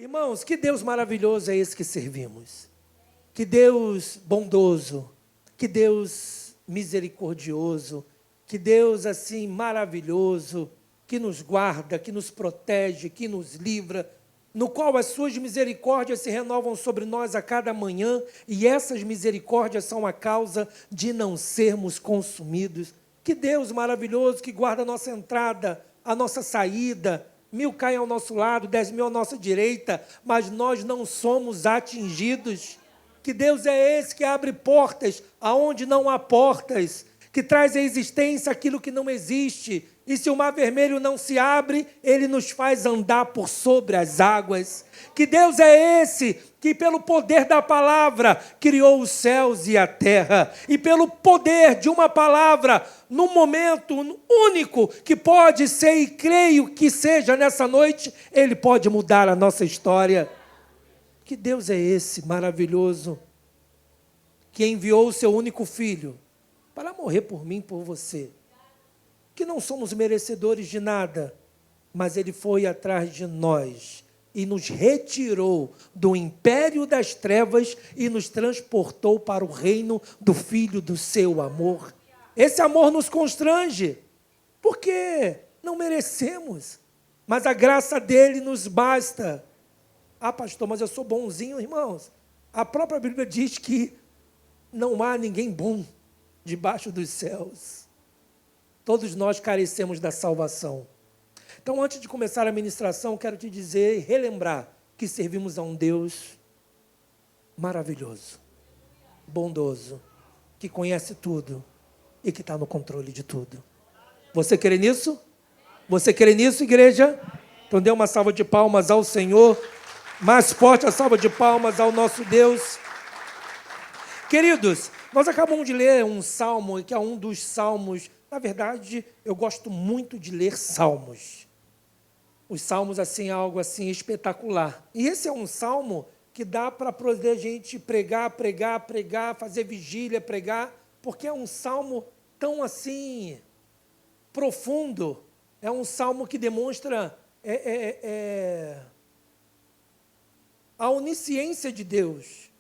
Irmãos, que Deus maravilhoso é esse que servimos. Que Deus bondoso, que Deus misericordioso, que Deus assim maravilhoso, que nos guarda, que nos protege, que nos livra, no qual as suas misericórdias se renovam sobre nós a cada manhã, e essas misericórdias são a causa de não sermos consumidos. Que Deus maravilhoso que guarda a nossa entrada, a nossa saída, 1000 caem ao nosso lado, 10.000 à nossa direita, mas nós não somos atingidos. Que Deus é esse que abre portas aonde não há portas, que traz à existência aquilo que não existe. E se o mar vermelho não se abre, ele nos faz andar por sobre as águas. Que Deus é esse que, pelo poder da palavra, criou os céus e a terra. E pelo poder de uma palavra, num momento único, que pode ser, e creio que seja nessa noite, ele pode mudar a nossa história. Que Deus é esse maravilhoso, que enviou o seu único filho para morrer por mim, por você. Que não somos merecedores de nada, mas ele foi atrás de nós e nos retirou do império das trevas e nos transportou para o reino do Filho do seu amor. Esse amor nos constrange, porque não merecemos, mas a graça dele nos basta. Ah, pastor, mas eu sou bonzinho, irmãos. A própria Bíblia diz que não há ninguém bom debaixo dos céus. Todos nós carecemos da salvação. Então, antes de começar a ministração, quero te dizer e relembrar que servimos a um Deus maravilhoso, bondoso, que conhece tudo e que está no controle de tudo. Você crê nisso? Você crê nisso, igreja? Então, dê uma salva de palmas ao Senhor. Mais forte a salva de palmas ao nosso Deus. Queridos, nós acabamos de ler um salmo, que é um dos salmos. Na verdade, eu gosto muito de ler salmos. Os salmos, assim, é algo assim espetacular. E esse é um salmo que dá para poder a gente pregar, fazer vigília, pregar, porque é um salmo tão assim profundo. É um salmo que demonstra a onisciência de Deus,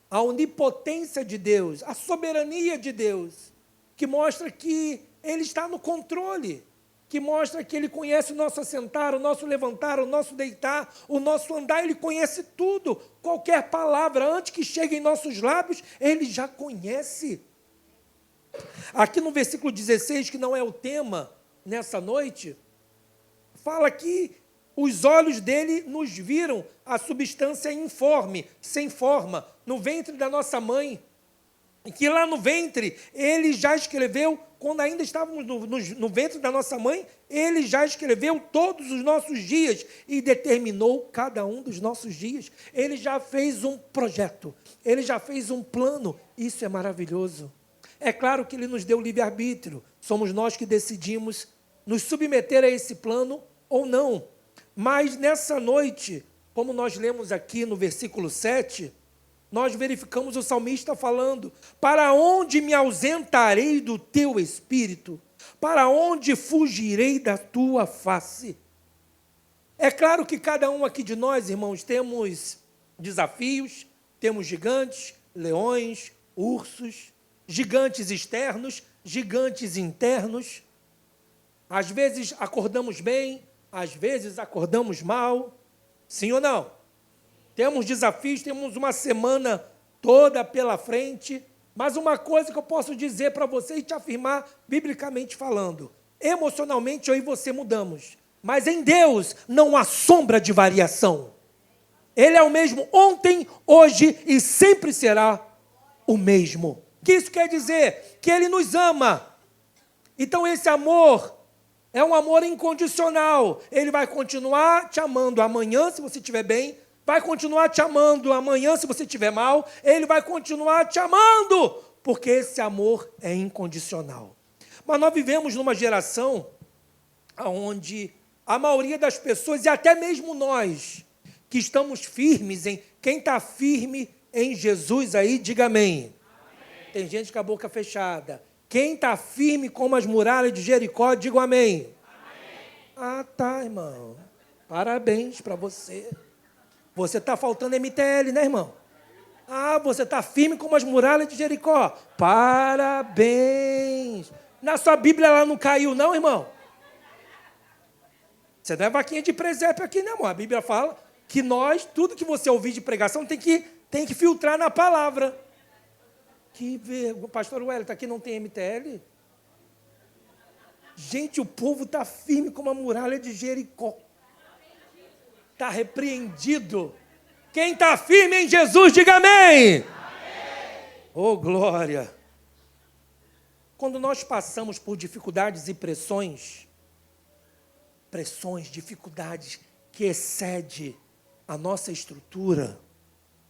a onipotência de Deus, a soberania de Deus, que mostra que Ele está no controle, que mostra que Ele conhece o nosso assentar, o nosso levantar, o nosso deitar, o nosso andar. Ele conhece tudo, qualquer palavra, antes que chegue em nossos lábios, Ele já conhece. Aqui no versículo 16, que não é o tema nessa noite, fala que os olhos dele nos viram a substância informe, sem forma, no ventre da nossa mãe. E que lá no ventre, ele já escreveu, quando ainda estávamos no ventre da nossa mãe, ele já escreveu todos os nossos dias e determinou cada um dos nossos dias. Ele já fez um projeto, ele já fez um plano. Isso é maravilhoso. É claro que ele nos deu livre-arbítrio. Somos nós que decidimos nos submeter a esse plano ou não. Mas nessa noite, como nós lemos aqui no versículo 7, nós verificamos o salmista falando: para onde me ausentarei do teu espírito? Para onde fugirei da tua face? É claro que cada um aqui de nós, irmãos, temos desafios, temos gigantes, leões, ursos, gigantes externos, gigantes internos. Às vezes acordamos bem, às vezes acordamos mal. Sim ou não? Temos desafios, temos uma semana toda pela frente, mas uma coisa que eu posso dizer para você e te afirmar, biblicamente falando: emocionalmente eu e você mudamos, mas em Deus não há sombra de variação. Ele é o mesmo ontem, hoje e sempre será o mesmo. O que isso quer dizer? Que Ele nos ama. Então esse amor é um amor incondicional. Ele vai continuar te amando amanhã, se você estiver bem, vai continuar te amando amanhã se você estiver mal, Ele vai continuar te amando, porque esse amor é incondicional. Mas nós vivemos numa geração onde a maioria das pessoas, e até mesmo nós, que estamos firmes quem está firme em Jesus aí, diga amém. Amém. Tem gente com a boca fechada. Quem está firme como as muralhas de Jericó, diga amém. Amém. Ah, tá, irmão. Parabéns para você. Você está faltando MTL, né, irmão? Ah, você está firme como as muralhas de Jericó. Parabéns. Na sua Bíblia ela não caiu, não, irmão? Você não é vaquinha de presépio aqui, não, irmão. A Bíblia fala que nós, tudo que você ouvir de pregação, tem que filtrar na palavra. Que vergonha. Pastor Wellington, aqui não tem MTL? Gente, o povo está firme como a muralha de Jericó. Está repreendido. Quem está firme em Jesus, diga amém. Oh, glória. Quando nós passamos por dificuldades e pressões, dificuldades que excedem a nossa estrutura,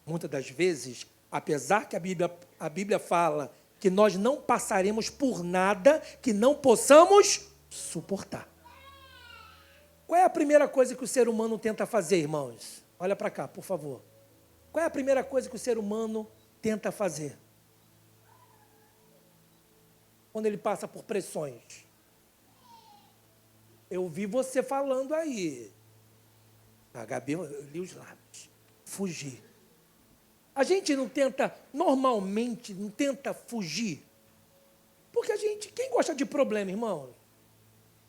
muitas das vezes, apesar que a Bíblia fala que nós não passaremos por nada que não possamos suportar. Qual é a primeira coisa que o ser humano tenta fazer, irmãos? Olha para cá, por favor. Qual é a primeira coisa que o ser humano tenta fazer? Quando ele passa por pressões. Eu vi você falando aí. A Gabi, eu li os lábios. Fugir. A gente não tenta, normalmente, não tenta fugir. Porque quem gosta de problema, irmão?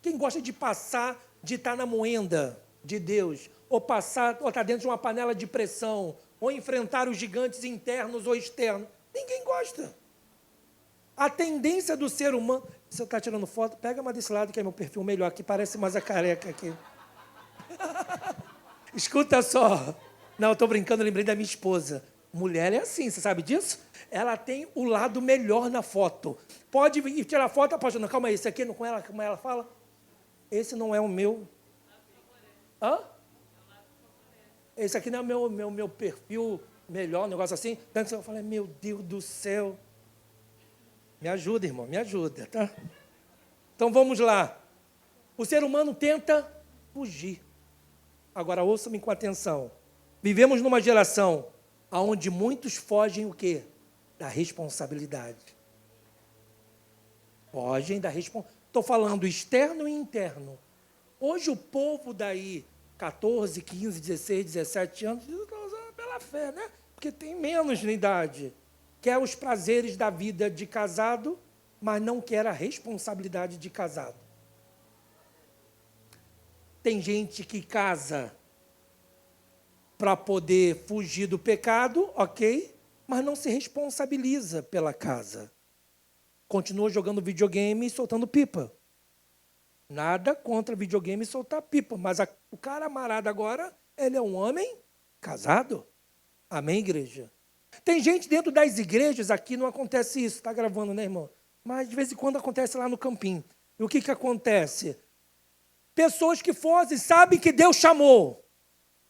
Quem gosta de passar, de estar na moenda de Deus, ou estar dentro de uma panela de pressão, ou enfrentar os gigantes internos ou externos? Ninguém gosta. A tendência do ser humano... Você está tirando foto? Pega uma desse lado, que é meu perfil melhor, que parece mais a careca aqui. Escuta só. Não, eu estou brincando, eu lembrei da minha esposa. Mulher é assim, você sabe disso? Ela tem o lado melhor na foto. Pode ir tirar foto, apaixonada. Calma aí, esse aqui, como ela fala? Esse não é o meu... Hã? Esse aqui não é o meu perfil melhor, um negócio assim. Então eu falei, meu Deus do céu. Me ajuda, irmão, me ajuda, tá? Então vamos lá. O ser humano tenta fugir. Agora ouça-me com atenção. Vivemos numa geração onde muitos fogem o quê? Da responsabilidade. Fogem da responsabilidade. Estou falando externo e interno. Hoje o povo daí, 14, 15, 16, 17 anos, pela fé, né? Porque tem menos na idade. Quer os prazeres da vida de casado, mas não quer a responsabilidade de casado. Tem gente que casa para poder fugir do pecado, ok, mas não se responsabiliza pela casa. Continua jogando videogame e soltando pipa. Nada contra videogame e soltar pipa, mas o cara amarado agora, ele é um homem casado. Amém, igreja? Tem gente dentro das igrejas, aqui não acontece isso, está gravando, né, irmão? Mas de vez em quando acontece lá no campinho. E o que acontece? Pessoas que fogem, sabem que Deus chamou,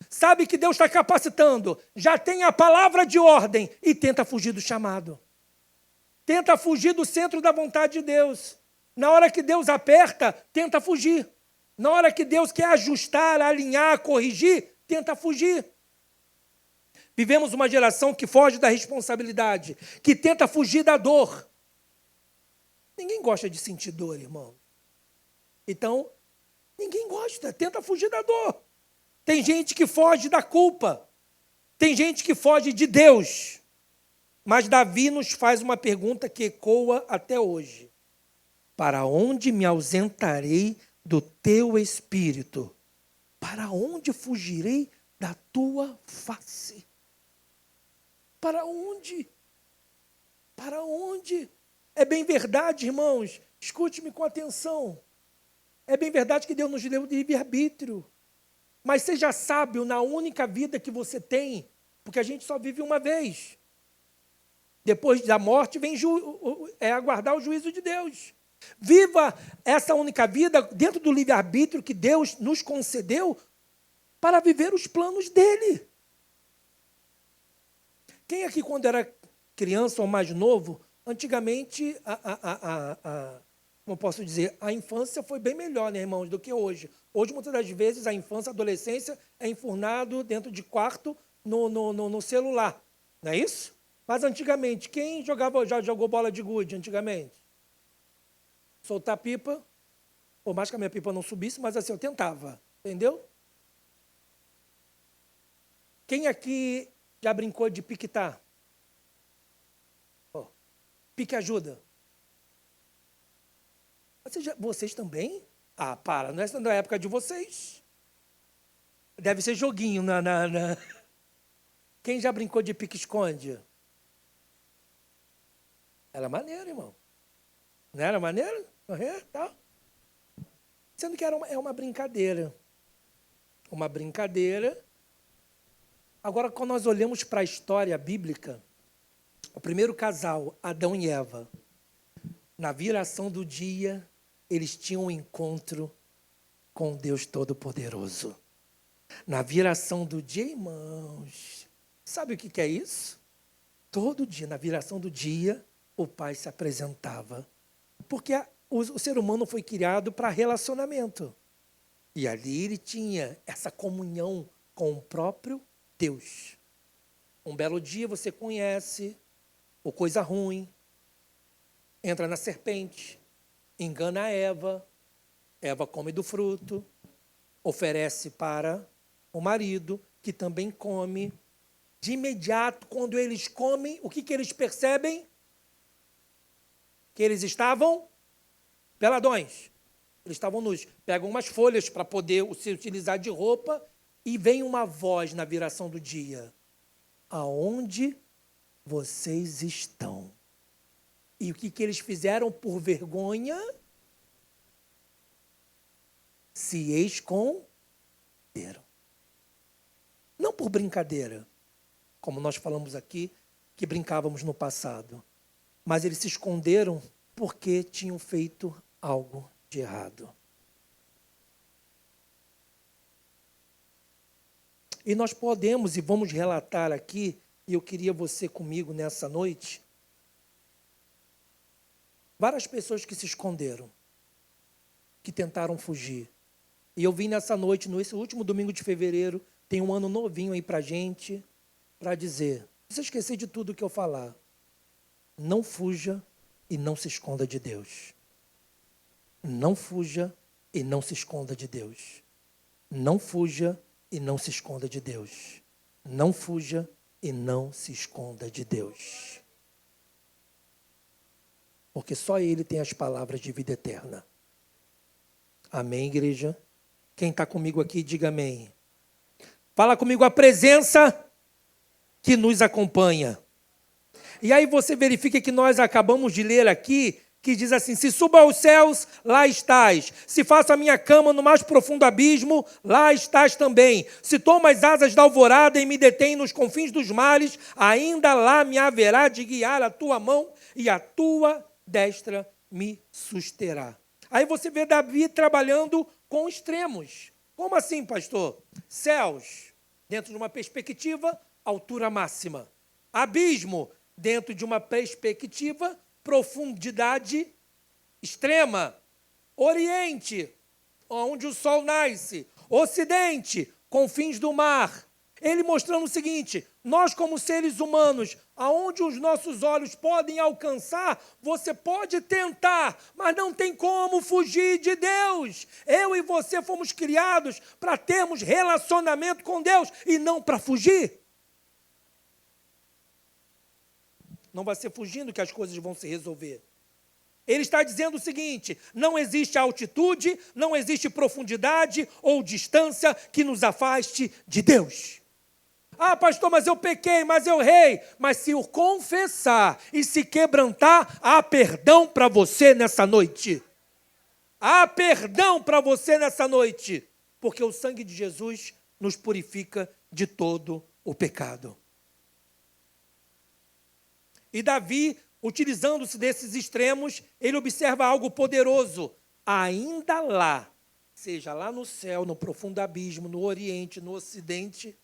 sabem que Deus está capacitando, já tem a palavra de ordem e tenta fugir do chamado. Tenta fugir do centro da vontade de Deus. Na hora que Deus aperta, tenta fugir. Na hora que Deus quer ajustar, alinhar, corrigir, tenta fugir. Vivemos uma geração que foge da responsabilidade, que tenta fugir da dor. Ninguém gosta de sentir dor, irmão. Então, ninguém gosta, tenta fugir da dor. Tem gente que foge da culpa. Tem gente que foge de Deus. Mas Davi nos faz uma pergunta que ecoa até hoje. Para onde me ausentarei do teu espírito? Para onde fugirei da tua face? Para onde? Para onde? É bem verdade, irmãos, escute-me com atenção. É bem verdade que Deus nos deu livre-arbítrio. Mas seja sábio na única vida que você tem, porque a gente só vive uma vez. Depois da morte vem aguardar o juízo de Deus. Viva essa única vida dentro do livre-arbítrio que Deus nos concedeu para viver os planos dele. Quem aqui, quando era criança ou mais novo, antigamente, como posso dizer, a infância foi bem melhor, né, irmãos, do que hoje. Hoje, muitas das vezes, a infância, a adolescência é enfurnado dentro de quarto no celular. Não é isso? Mas antigamente, quem já jogou bola de gude antigamente? Soltar pipa, por mais que a minha pipa não subisse, mas assim, eu tentava, entendeu? Quem aqui já brincou de piquetar? Oh, pique ajuda. Vocês também? Ah, para, não é da época de vocês. Deve ser joguinho na... Quem já brincou de pique-esconde? Era maneiro, irmão. Não era maneiro? Correr, tal. Sendo que é uma brincadeira. Uma brincadeira. Agora, quando nós olhamos para a história bíblica, o primeiro casal, Adão e Eva, na viração do dia, eles tinham um encontro com Deus Todo-Poderoso. Na viração do dia, irmãos, sabe o que é isso? Todo dia, na viração do dia, o Pai se apresentava. Porque o ser humano foi criado para relacionamento. E ali ele tinha essa comunhão com o próprio Deus. Um belo dia você conhece o coisa ruim, entra na serpente, engana a Eva, Eva come do fruto, oferece para o marido, que também come. De imediato, quando eles comem, o que eles percebem? Que eles estavam peladões. Eles estavam nus. Pegam umas folhas para poder se utilizar de roupa e vem uma voz na viração do dia. Aonde vocês estão? E o que eles fizeram por vergonha? Se esconderam. Não por brincadeira, como nós falamos aqui, que brincávamos no passado. Mas eles se esconderam porque tinham feito algo de errado. E nós podemos e vamos relatar aqui, e eu queria você comigo nessa noite, várias pessoas que se esconderam, que tentaram fugir. E eu vim nessa noite, nesse último domingo de fevereiro, tem um ano novinho aí para gente, para dizer, se você esquecer de tudo que eu falar, não fuja e não se esconda de Deus. Não fuja e não se esconda de Deus. Não fuja e não se esconda de Deus. Não fuja e não se esconda de Deus. Porque só Ele tem as palavras de vida eterna. Amém, igreja? Quem está comigo aqui, diga amém. Fala comigo a presença que nos acompanha. E aí você verifica que nós acabamos de ler aqui, que diz assim, se suba aos céus, lá estás. Se faço a minha cama no mais profundo abismo, lá estás também. Se tomo as asas da alvorada e me detém nos confins dos mares, ainda lá me haverá de guiar a tua mão e a tua destra me susterá. Aí você vê Davi trabalhando com extremos. Como assim, pastor? Céus, dentro de uma perspectiva, altura máxima. Abismo, dentro de uma perspectiva, profundidade extrema. Oriente, onde o sol nasce. Ocidente, confins do mar. Ele mostrando o seguinte, nós como seres humanos, aonde os nossos olhos podem alcançar, você pode tentar, mas não tem como fugir de Deus. Eu e você fomos criados para termos relacionamento com Deus e não para fugir. Não vai ser fugindo que as coisas vão se resolver. Ele está dizendo o seguinte, não existe altitude, não existe profundidade ou distância que nos afaste de Deus. Ah, pastor, mas eu pequei, mas eu errei. Mas se o confessar e se quebrantar, há perdão para você nessa noite. Há perdão para você nessa noite. Porque o sangue de Jesus nos purifica de todo o pecado. E Davi, utilizando-se desses extremos, ele observa algo poderoso. Ainda lá, seja lá no céu, no profundo abismo, no oriente, no ocidente,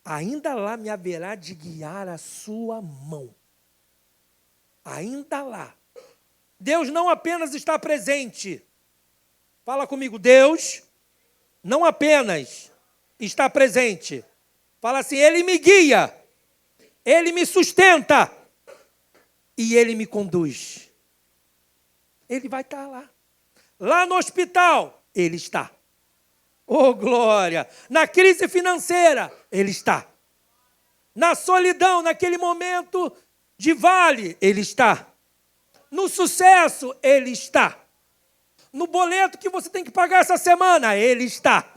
ainda lá me haverá de guiar a sua mão. Ainda lá. Deus não apenas está presente. Fala comigo, Deus não apenas está presente. Fala assim, Ele me guia, Ele me sustenta e Ele me conduz. Ele vai estar lá. Lá no hospital, Ele está. Oh, glória! Na crise financeira, Ele está. Na solidão, naquele momento de vale, Ele está. No sucesso, Ele está. No boleto que você tem que pagar essa semana, Ele está.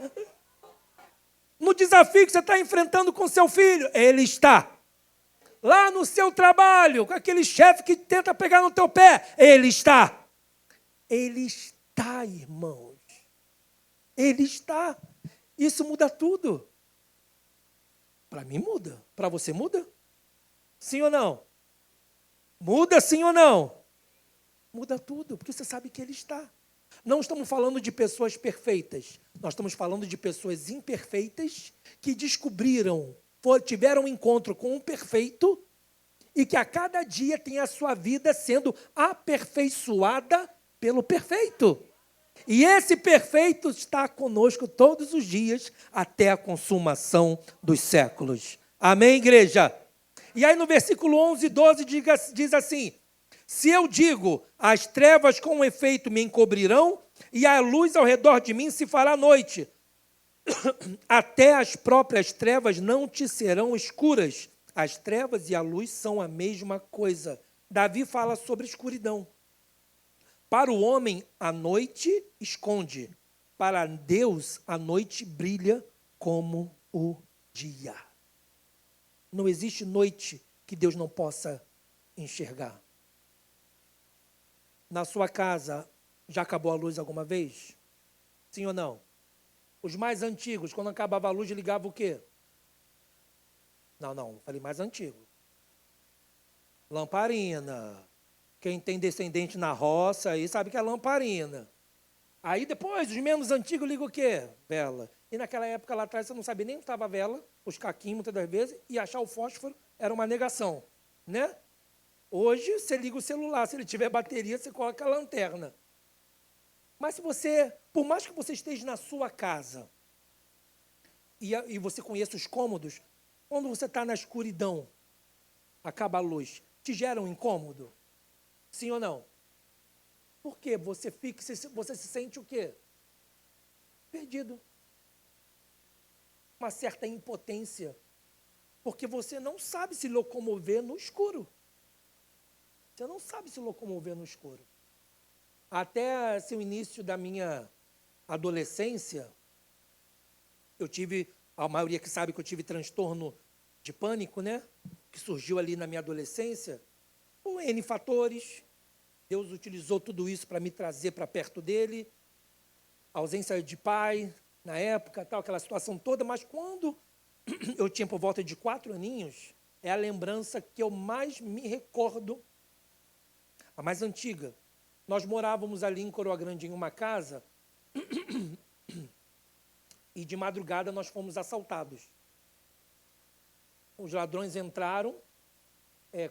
No desafio que você está enfrentando com seu filho, Ele está. Lá no seu trabalho, com aquele chefe que tenta pegar no teu pé, Ele está. Ele está, irmãos. Ele está. Isso muda tudo. Para mim muda. Para você muda? Sim ou não? Muda sim ou não? Muda tudo, porque você sabe que Ele está. Não estamos falando de pessoas perfeitas. Nós estamos falando de pessoas imperfeitas que descobriram, tiveram um encontro com o perfeito e que a cada dia tem a sua vida sendo aperfeiçoada pelo perfeito. E esse perfeito está conosco todos os dias até a consumação dos séculos. Amém, igreja? E aí no versículo 11 e 12 diz assim: se eu digo, as trevas com efeito me encobrirão, e a luz ao redor de mim se fará noite, até as próprias trevas não te serão escuras. As trevas e a luz são a mesma coisa. Davi fala sobre escuridão. Para o homem, a noite esconde. Para Deus, a noite brilha como o dia. Não existe noite que Deus não possa enxergar. Na sua casa, já acabou a luz alguma vez? Sim ou não? Os mais antigos, quando acabava a luz, ligavam o quê? Não, falei mais antigo. Lamparina. Quem tem descendente na roça aí sabe que é lamparina. Aí depois, os menos antigos ligam o quê? Vela. E naquela época lá atrás, você não sabia nem onde estava a vela, os caquinhos muitas das vezes, e achar o fósforo era uma negação, né? Hoje, você liga o celular, se ele tiver bateria, você coloca a lanterna. Mas se você, por mais que você esteja na sua casa, e você conheça os cômodos, quando você está na escuridão, acaba a luz, te gera um incômodo? Sim ou não? Por quê? Você se sente o quê? Perdido. Uma certa impotência. Porque você não sabe se locomover no escuro. Você não sabe se locomover no escuro. Até o início da minha adolescência, eu tive, a maioria que sabe que eu tive transtorno de pânico, né? Que surgiu ali na minha adolescência, por N fatores. Deus utilizou tudo isso para me trazer para perto dele. Ausência de pai, na época, tal, aquela situação toda. Mas quando eu tinha por volta de 4 aninhos, é a lembrança que eu mais me recordo, a mais antiga. Nós morávamos ali em Coroa Grande, em uma casa, e de madrugada nós fomos assaltados. Os ladrões entraram,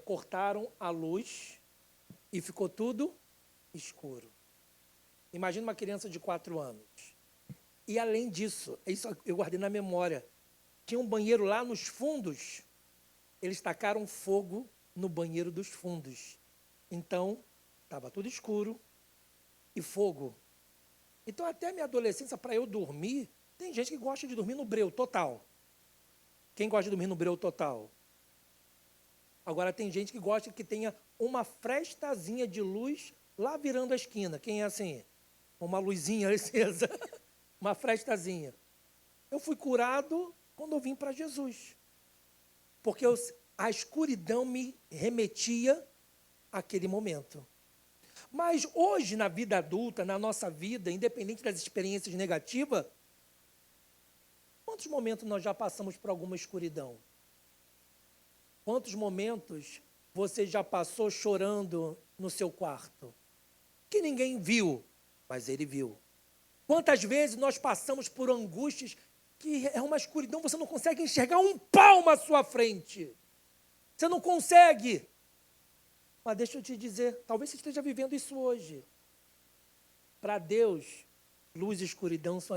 cortaram a luz e ficou tudo escuro. Imagina uma criança de 4 anos. E além disso, isso eu guardei na memória, tinha um banheiro lá nos fundos, eles tacaram fogo no banheiro dos fundos. Então, estava tudo escuro e fogo. Então, até a minha adolescência, para eu dormir, tem gente que gosta de dormir no breu total. Quem gosta de dormir no breu total? Agora, tem gente que gosta que tenha uma frestazinha de luz lá virando a esquina. Quem é assim? Uma luzinha acesa, uma frestazinha. Eu fui curado quando eu vim para Jesus. Porque a escuridão me remetia àquele momento. Mas hoje, na vida adulta, na nossa vida, independente das experiências negativas, quantos momentos nós já passamos por alguma escuridão? Quantos momentos você já passou chorando no seu quarto? Que ninguém viu, mas Ele viu. Quantas vezes nós passamos por angústias que é uma escuridão, você não consegue enxergar um palmo à sua frente. Você não consegue. Mas deixa eu te dizer, talvez você esteja vivendo isso hoje. Para Deus, luz e escuridão são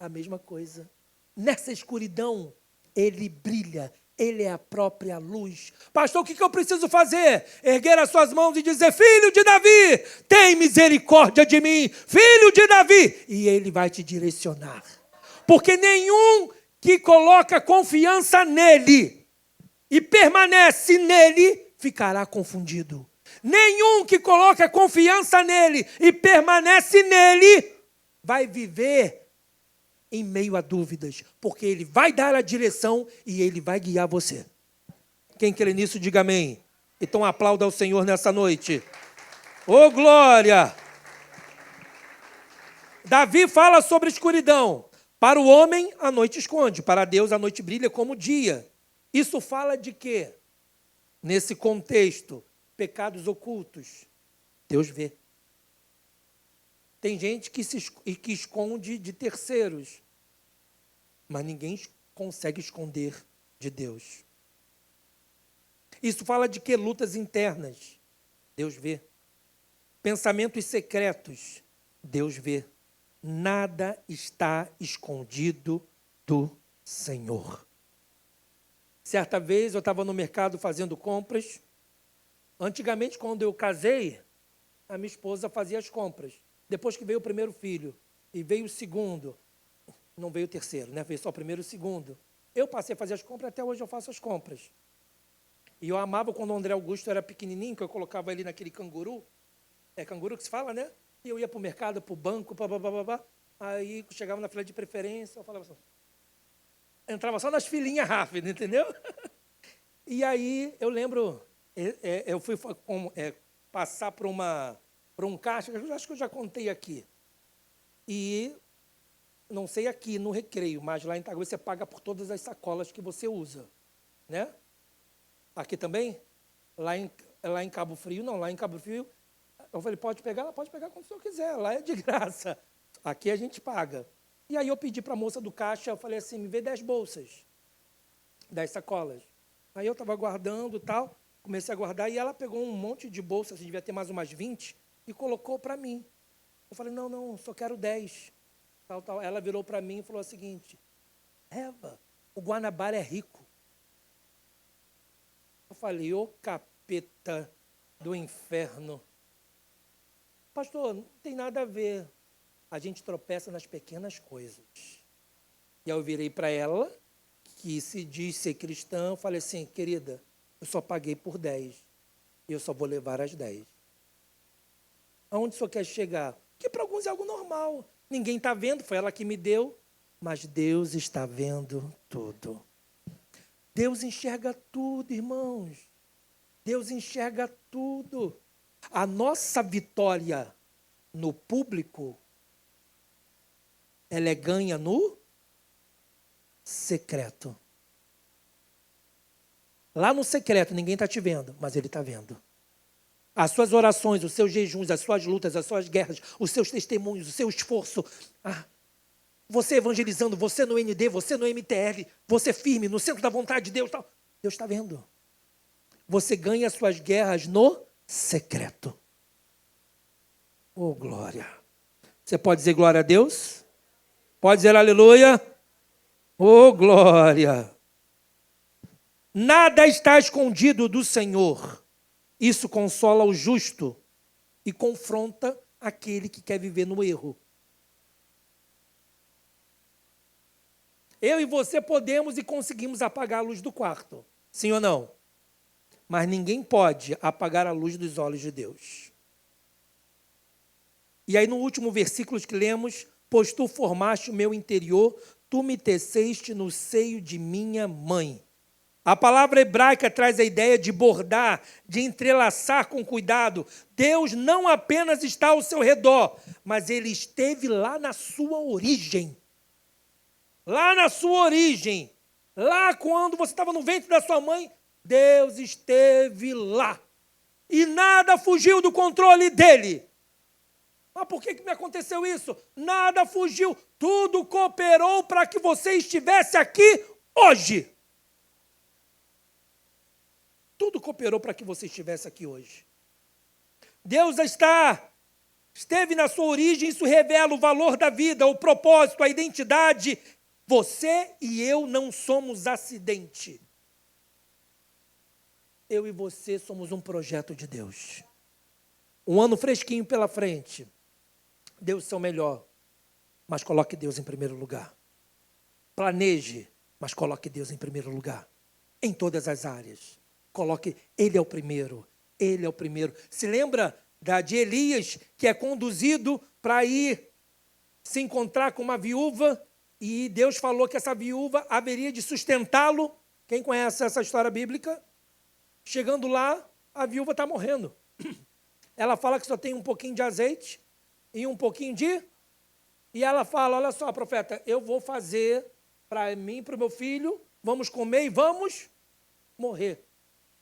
a mesma coisa. Nessa escuridão, Ele brilha. Ele é a própria luz. Pastor, o que eu preciso fazer? Erguer as suas mãos e dizer: Filho de Davi, tem misericórdia de mim. Filho de Davi. E Ele vai te direcionar. Porque nenhum que coloca confiança nele e permanece nele, ficará confundido. Nenhum que coloca confiança nele e permanece nele, vai viver em meio a dúvidas, porque ele vai dar a direção e ele vai guiar você. Quem crê nisso, diga amém. Então aplauda ao Senhor nessa noite. Ô glória! Davi fala sobre escuridão. Para o homem, a noite esconde. Para Deus, a noite brilha como o dia. Isso fala de quê? Nesse contexto, pecados ocultos. Deus vê. Tem gente que esconde de terceiros, mas ninguém consegue esconder de Deus. Isso fala de que? Lutas internas. Deus vê. Pensamentos secretos. Deus vê. Nada está escondido do Senhor. Certa vez eu estava no mercado fazendo compras. Antigamente, quando eu casei, a minha esposa fazia as compras. Depois que veio o primeiro filho e veio o segundo, não veio o terceiro, né? Veio só o primeiro e o segundo. Eu passei a fazer as compras, até hoje eu faço as compras. E eu amava quando o André Augusto era pequenininho, que eu colocava ele naquele canguru. É canguru que se fala, né? E eu ia para o mercado, para o banco, aí chegava na fila de preferência, eu falava assim, entrava só nas filinhas rápidas, entendeu? E aí eu lembro, eu fui passar por um caixa, eu acho que eu já contei aqui. E não sei aqui no Recreio, mas lá em Itaguaí você paga por todas as sacolas que você usa, né? Aqui também? Lá em Cabo Frio, não, lá em Cabo Frio, eu falei, pode pegar? Ela pode pegar quando o senhor quiser, lá é de graça. Aqui a gente paga. E aí eu pedi para a moça do caixa, eu falei assim, me vê 10 bolsas, 10 sacolas. Aí eu estava guardando e tal, comecei a guardar, e ela pegou um monte de bolsas, devia ter mais umas 20, e colocou para mim. Eu falei, não, só quero 10. Tal. Ela virou para mim e falou o seguinte, Eva, o Guanabara é rico. Eu falei, ô capeta do inferno. Pastor, não tem nada a ver. A gente tropeça nas pequenas coisas. E aí eu virei para ela, que se diz ser cristã, eu falei assim, querida, eu só paguei por 10. E eu só vou levar as 10. Aonde o senhor quer chegar? Que para alguns é algo normal. Ninguém está vendo, foi ela que me deu. Mas Deus está vendo tudo. Deus enxerga tudo, irmãos. Deus enxerga tudo. A nossa vitória no público, ela é ganha no secreto. Lá no secreto, ninguém está te vendo, mas Ele está vendo. As suas orações, os seus jejuns, as suas lutas, as suas guerras, os seus testemunhos, o seu esforço. Você evangelizando, você no ND, você no MTL, você firme, no centro da vontade de Deus. Tal. Deus está vendo. Você ganha as suas guerras no secreto. Oh, glória. Você pode dizer glória a Deus? Pode dizer aleluia? Oh, glória. Nada está escondido do Senhor. Isso consola o justo e confronta aquele que quer viver no erro. Eu e você podemos e conseguimos apagar a luz do quarto. Sim ou não? Mas ninguém pode apagar a luz dos olhos de Deus. E aí no último versículo que lemos, pois tu formaste o meu interior, tu me teceste no seio de minha mãe. A palavra hebraica traz a ideia de bordar, de entrelaçar com cuidado. Deus não apenas está ao seu redor, mas Ele esteve lá na sua origem. Lá na sua origem. Lá quando você estava no ventre da sua mãe, Deus esteve lá. E nada fugiu do controle dEle. Mas por que me aconteceu isso? Nada fugiu. Tudo cooperou para que você estivesse aqui hoje. Tudo cooperou para que você estivesse aqui hoje. Deus esteve na sua origem, isso revela o valor da vida, o propósito, a identidade. Você e eu não somos acidente. Eu e você somos um projeto de Deus. Um ano fresquinho pela frente. Dê o seu melhor, mas coloque Deus em primeiro lugar. Planeje, mas coloque Deus em primeiro lugar. em todas as áreas. Coloque, ele é o primeiro, ele é o primeiro. Se lembra de Elias, que é conduzido para ir se encontrar com uma viúva, e Deus falou que essa viúva haveria de sustentá-lo. Quem conhece essa história bíblica? Chegando lá, a viúva está morrendo. Ela fala que só tem um pouquinho de azeite e um pouquinho de... E ela fala, olha só, profeta, eu vou fazer para mim, para o meu filho, vamos comer e vamos morrer.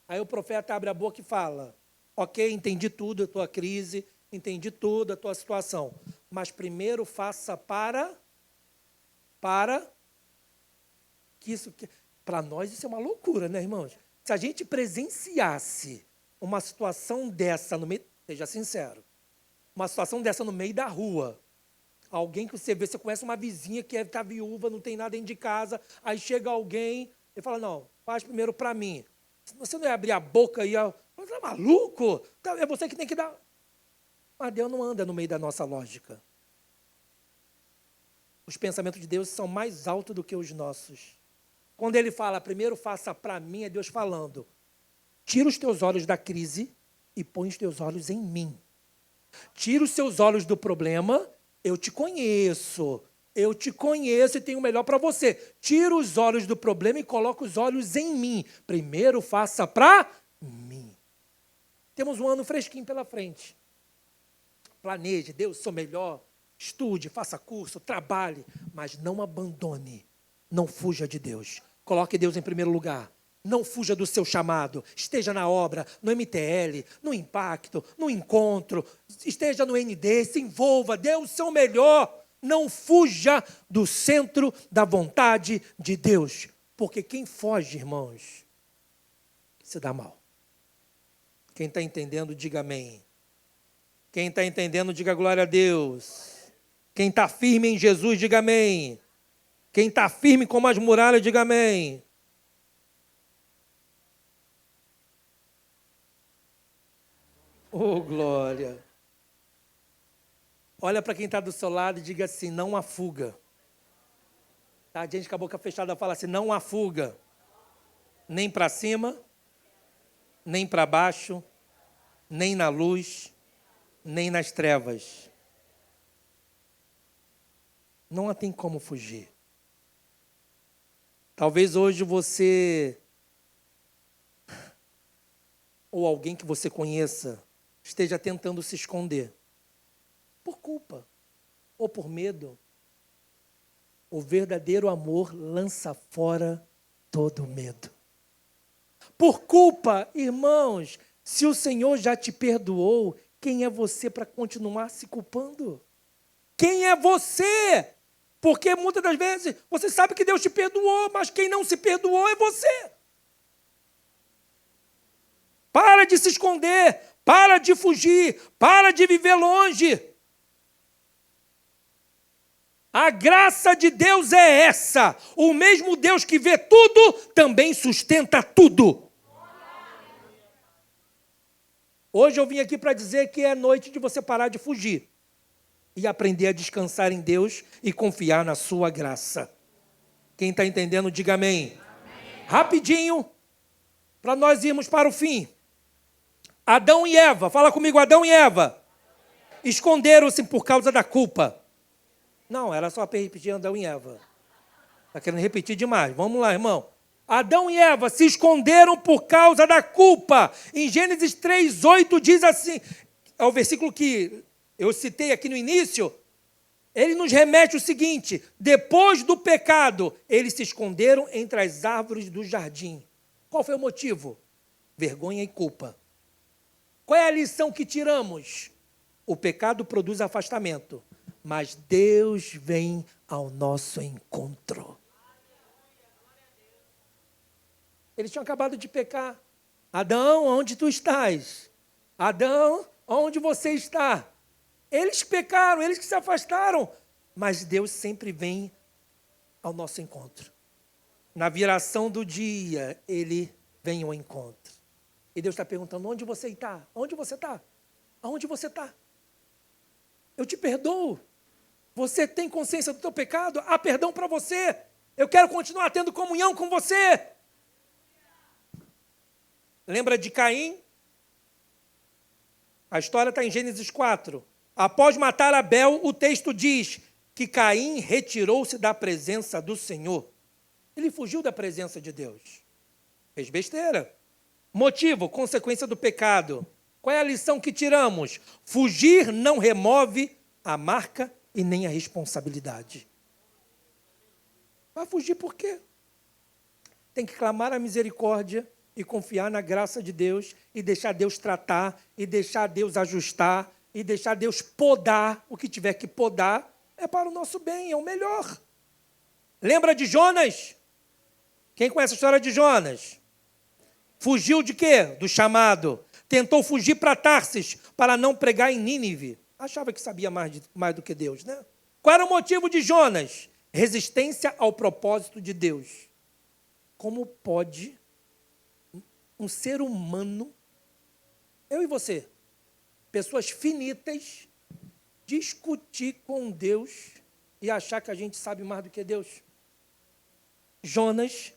Aí o profeta abre a boca e fala, ok, entendi tudo a tua crise, entendi tudo a tua situação, mas primeiro faça para que isso... Para nós isso é uma loucura, né, irmãos? Se a gente presenciasse uma situação dessa no meio... Seja sincero. Uma situação dessa no meio da rua. Alguém que você vê, você conhece uma vizinha que está viúva, não tem nada dentro de casa, aí chega alguém e fala, não, faz primeiro para mim. Você não ia abrir a boca e ia... Você é maluco? É você que tem que dar... Mas Deus não anda no meio da nossa lógica. Os pensamentos de Deus são mais altos do que os nossos. Quando ele fala, primeiro faça para mim, é Deus falando, tira os teus olhos da crise e põe os teus olhos em mim. Tira os seus olhos do problema, eu te conheço e tenho o melhor para você. Tira os olhos do problema e coloca os olhos em mim. Primeiro faça para mim. Temos um ano fresquinho pela frente. Planeje, dê o seu melhor, estude, faça curso, trabalhe, mas não abandone, não fuja de Deus. Coloque Deus em primeiro lugar. Não fuja do seu chamado, esteja na obra, no MTL, no Impacto, no Encontro, esteja no ND, se envolva, dê o seu melhor. Não fuja do centro da vontade de Deus, porque quem foge, irmãos, se dá mal. Quem está entendendo, diga amém. Quem está entendendo, diga glória a Deus. Quem está firme em Jesus, diga amém. Quem está firme como as muralhas, diga amém. Oh, glória. Olha para quem está do seu lado e diga assim, não há fuga. Tá? A gente com a boca fechada fala assim, não há fuga. Nem para cima, nem para baixo, nem na luz, nem nas trevas. Não tem como fugir. Talvez hoje você, ou alguém que você conheça, esteja tentando se esconder. Por culpa ou por medo. O verdadeiro amor lança fora todo medo. Por culpa, irmãos, se o Senhor já te perdoou, quem é você para continuar se culpando? Quem é você? Porque muitas das vezes você sabe que Deus te perdoou, mas quem não se perdoou é você. Para de se esconder, para de fugir, para de viver longe. A graça de Deus é essa. O mesmo Deus que vê tudo, também sustenta tudo. Hoje eu vim aqui para dizer que é noite de você parar de fugir e aprender a descansar em Deus e confiar na sua graça. Quem está entendendo, diga amém. Amém. Rapidinho, para nós irmos para o fim. Adão e Eva, fala comigo, Adão e Eva, esconderam-se por causa da culpa. Não, era só para repetir Adão e Eva. Está querendo repetir demais. Vamos lá, irmão. Adão e Eva se esconderam por causa da culpa. Em Gênesis 3:8 diz assim, é o versículo que eu citei aqui no início, ele nos remete o seguinte, depois do pecado, eles se esconderam entre as árvores do jardim. Qual foi o motivo? Vergonha e culpa. Qual é a lição que tiramos? O pecado produz afastamento, mas Deus vem ao nosso encontro. Eles tinham acabado de pecar. Adão, onde tu estás? Adão, onde você está? Eles pecaram, eles que se afastaram. Mas Deus sempre vem ao nosso encontro. Na viração do dia, Ele vem ao encontro. E Deus está perguntando, onde você está? Onde você está? Aonde você está? Eu te perdoo. Você tem consciência do teu pecado? Há perdão para você. Eu quero continuar tendo comunhão com você. Lembra de Caim? A história está em Gênesis 4. Após matar Abel, o texto diz que Caim retirou-se da presença do Senhor. Ele fugiu da presença de Deus. Fez besteira. Motivo, consequência do pecado. Qual é a lição que tiramos? Fugir não remove a marca e nem a responsabilidade. Vai fugir por quê? Tem que clamar a misericórdia e confiar na graça de Deus e deixar Deus tratar, e deixar Deus ajustar, e deixar Deus podar o que tiver que podar. É para o nosso bem, é o melhor. Lembra de Jonas? Quem conhece a história de Jonas? Fugiu de quê? Do chamado. Tentou fugir para Tarsis para não pregar em Nínive. Achava que sabia mais do que Deus, né? Qual era o motivo de Jonas? Resistência ao propósito de Deus. Como pode um ser humano, eu e você, pessoas finitas, discutir com Deus e achar que a gente sabe mais do que Deus? Jonas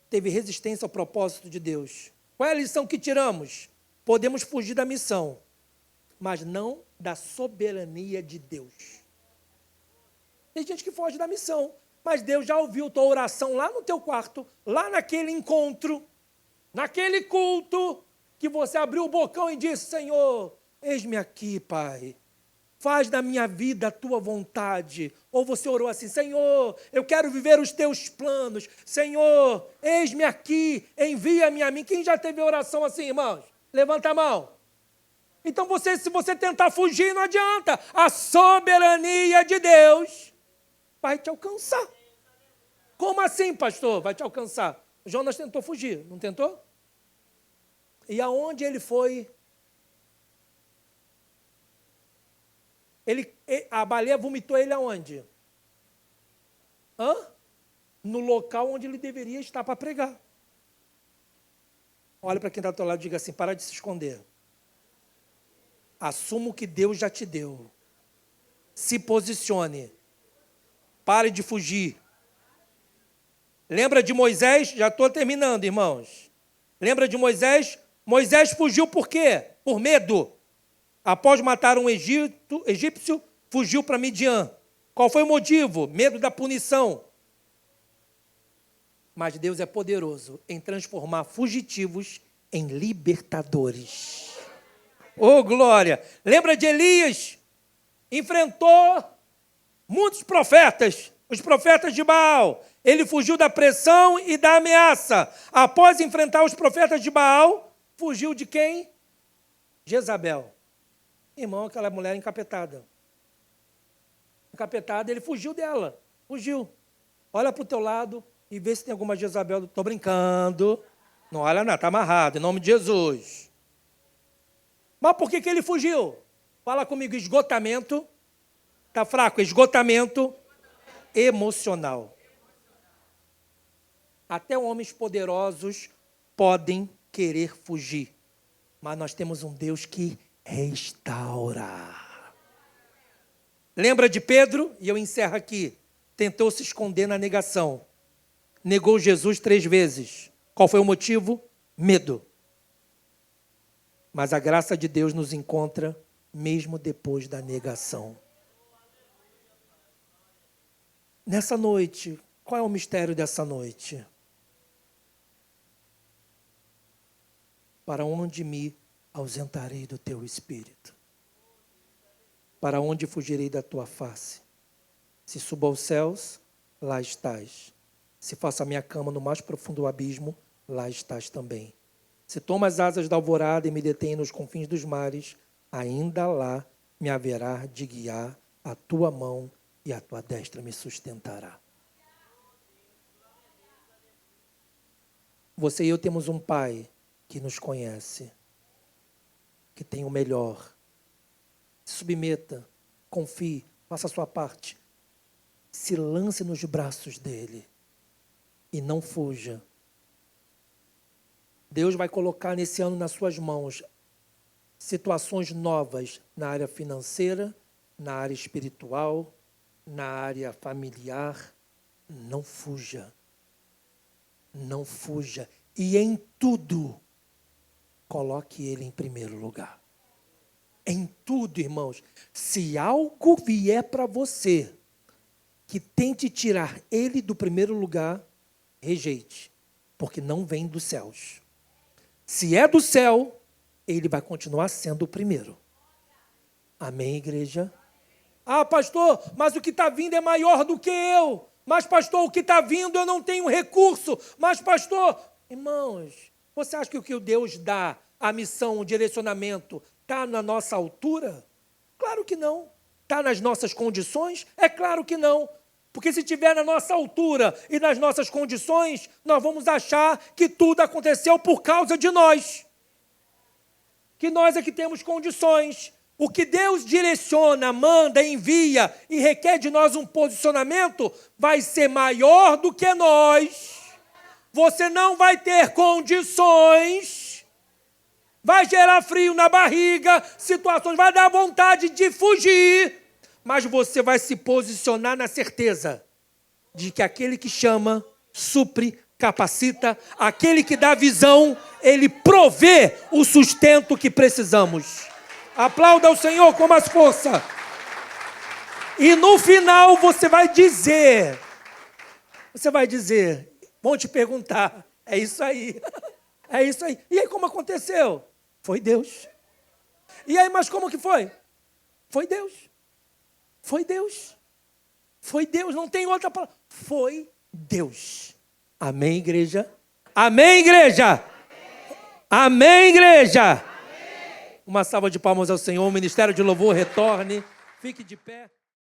teve resistência ao propósito de Deus. Qual é a lição que tiramos? Podemos fugir da missão, mas não da soberania de Deus. Tem gente que foge da missão, mas Deus já ouviu tua oração lá no teu quarto, lá naquele encontro, naquele culto, que você abriu o bocão e disse: Senhor, eis-me aqui, Pai. Faz da minha vida a tua vontade. Ou você orou assim: Senhor, eu quero viver os teus planos. Senhor, eis-me aqui, envia-me a mim. Quem já teve oração assim, irmãos? Levanta a mão. Então, se você tentar fugir, não adianta. A soberania de Deus vai te alcançar. Como assim, pastor? Vai te alcançar. Jonas tentou fugir, não tentou? E aonde ele foi? A baleia vomitou ele aonde? No local onde ele deveria estar para pregar. Olha para quem está ao teu lado e diga assim: para de se esconder. Assuma o que Deus já te deu. Se posicione. Pare de fugir. Lembra de Moisés? Já estou terminando, irmãos. Lembra de Moisés? Moisés fugiu por quê? Por medo. Após matar um egípcio, fugiu para Midian. Qual foi o motivo? Medo da punição. Mas Deus é poderoso em transformar fugitivos em libertadores. Oh, glória! Lembra de Elias? Enfrentou muitos profetas, os profetas de Baal. Ele fugiu da pressão e da ameaça. Após enfrentar os profetas de Baal, fugiu de quem? Jezabel. Irmão, aquela mulher encapetada. Encapetada, ele fugiu dela. Fugiu. Olha para o teu lado e vê se tem alguma Jezabel. Estou brincando. Não olha não, está amarrado, em nome de Jesus. Mas por que ele fugiu? Fala comigo: esgotamento. Está fraco? Esgotamento emocional. Até homens poderosos podem querer fugir. Mas nós temos um Deus que restaura. Lembra de Pedro? E eu encerro aqui. Tentou se esconder na negação. Negou Jesus 3 vezes. Qual foi o motivo? Medo. Mas a graça de Deus nos encontra mesmo depois da negação. Nessa noite, qual é o mistério dessa noite? Para onde me ausentarei do teu espírito? Para onde fugirei da tua face? Se subo aos céus, lá estás. Se faço a minha cama no mais profundo abismo, lá estás também. Se tomo as asas da alvorada e me detenho nos confins dos mares, ainda lá me haverá de guiar a tua mão e a tua destra me sustentará. Você e eu temos um Pai que nos conhece, que tem o melhor. Se submeta, confie, faça a sua parte. Se lance nos braços dele e não fuja. Deus vai colocar nesse ano nas suas mãos situações novas na área financeira, na área espiritual, na área familiar. Não fuja. Não fuja. E em tudo, coloque Ele em primeiro lugar. Em tudo, irmãos. Se algo vier para você que tente tirar Ele do primeiro lugar, rejeite, porque não vem dos céus. Se é do céu, Ele vai continuar sendo o primeiro. Amém, igreja? Ah, pastor, mas o que está vindo é maior do que eu. Mas, pastor, o que está vindo eu não tenho recurso. Mas, pastor... Irmãos, você acha que o que Deus dá, a missão, o direcionamento, está na nossa altura? Claro que não. Está nas nossas condições? É claro que não. Porque se estiver na nossa altura e nas nossas condições, nós vamos achar que tudo aconteceu por causa de nós. Que nós é que temos condições. O que Deus direciona, manda, envia e requer de nós um posicionamento, vai ser maior do que nós. Você não vai ter condições, vai gerar frio na barriga, situações, vai dar vontade de fugir, mas você vai se posicionar na certeza de que aquele que chama, supre, capacita, aquele que dá visão, ele provê o sustento que precisamos. Aplauda o Senhor com mais força. E no final você vai dizer, vão te perguntar, é isso aí, é isso aí. E aí como aconteceu? Foi Deus. E aí, mas como que foi? Foi Deus. Foi Deus. Foi Deus, não tem outra palavra. Foi Deus. Amém, igreja? Amém, igreja? Amém, igreja? Amém. Uma salva de palmas ao Senhor, o ministério de louvor retorne, fique de pé.